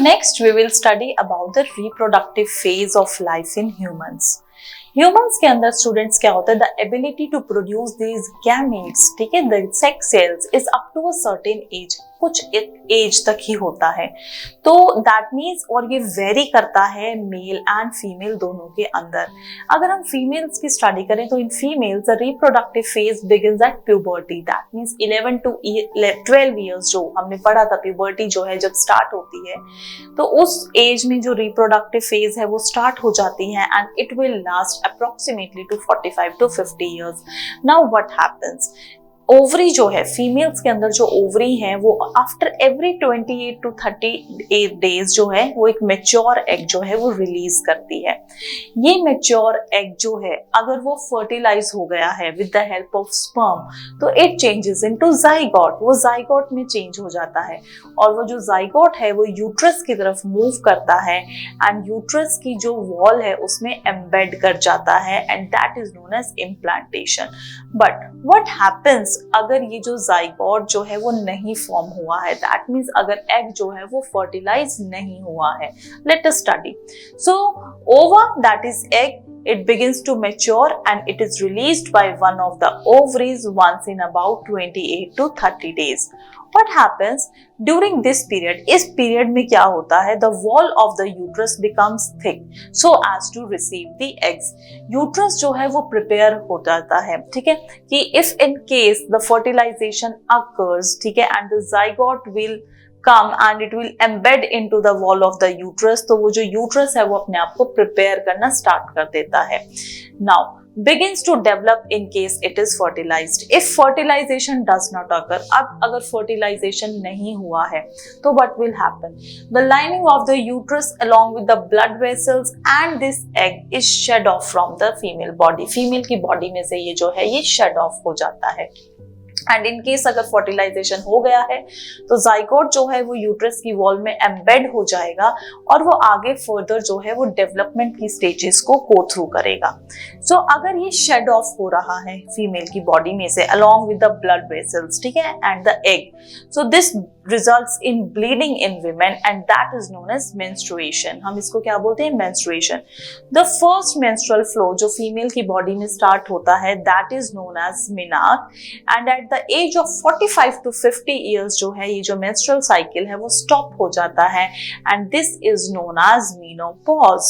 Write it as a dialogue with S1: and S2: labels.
S1: next we will study about the reproductive phase of life in humans. Humans के अंदर students क्या होता है, the ability to produce these gametes, ठीक है, the sex cells is up to a certain age, कुछ एक as तक ही होता है. तो दैट मीन्स, और ये वेरी करता है मेल एंड फीमेल दोनों के अंदर. अगर हम फीमेल्स की स्टडी करें तो in females the reproductive phase begins at puberty, that means 11 to 12 years जो हमने पढ़ा था, प्यूबर्टी जो है जब स्टार्ट होती है तो उस एज में जो रिप्रोडक्टिव फेज है वो स्टार्ट हो जाती है and it will last approximately to 45 to 50 years. Now what happens? Ovary जो है, फीमेल्स के अंदर जो ओवरी है वो आफ्टर एवरी 28 to 38 डेज जो है वो एक मैच्योर एग जो है वो रिलीज करती है. ये मैच्योर एग जो है अगर वो फर्टिलाइज हो गया है with the help of sperm तो इट चेंजेस इनटू जाइगोट, वो जाइगोट में चेंज हो जाता है और वो जो जाइगोट है वो यूट्रस की तरफ मूव करता है एंड यूट्रस की जो वॉल है उसमें एम्बेड कर जाता है and that is known as implantation. But what happens अगर ये जो जाइगोट जो है वो नहीं फॉर्म हुआ है, दैट मीन्स अगर एग जो है वो फर्टिलाइज नहीं हुआ है. Let us study. So ova, that is egg, it begins to mature and it is released by one of the ovaries once in about 28 to 30 days. What happens during this period? इस period में क्या होता है? The wall of the uterus becomes thick so as to receive the eggs. Uterus जो है वो prepare हो जाता है, ठीक है, कि if in case the fertilization occurs, ठीक है, and the zygote will come and it will embed into the wall of the uterus, तो वो जो यूट्रस है वो अपने आप को प्रिपेयर करना स्टार्ट कर देता है. Now begins to develop in case it is fertilized. If fertilization does not occur, अब अगर fertilization नहीं हुआ है तो what will happen? The lining of the uterus along with the blood vessels and this egg is shed off from the female body. Female की body में से ये जो है ये shed off हो जाता है. एंड इन केस अगर फर्टिलाइजेशन हो गया है तो जाइगोट जो है वो यूट्रस की वॉल में एम्बेड हो जाएगा और वो आगे फर्दर जो है वो डेवलपमेंट की स्टेजेस को गो थ्रू करेगा. सो अगर ये शेड ऑफ हो रहा है फीमेल की बॉडी में से along with the blood vessels, ठीक है, and the egg, so this results in bleeding in women and that is known as menstruation. हम इसको क्या बोलते हैं? Menstruation. The first menstrual flow जो फीमेल की बॉडी में स्टार्ट होता है that is known as menarche and at the age of 45 to 50 years जो है ये जो मेंस्ट्रुअल साइकिल है वो स्टॉप हो जाता है and this is known as menopause.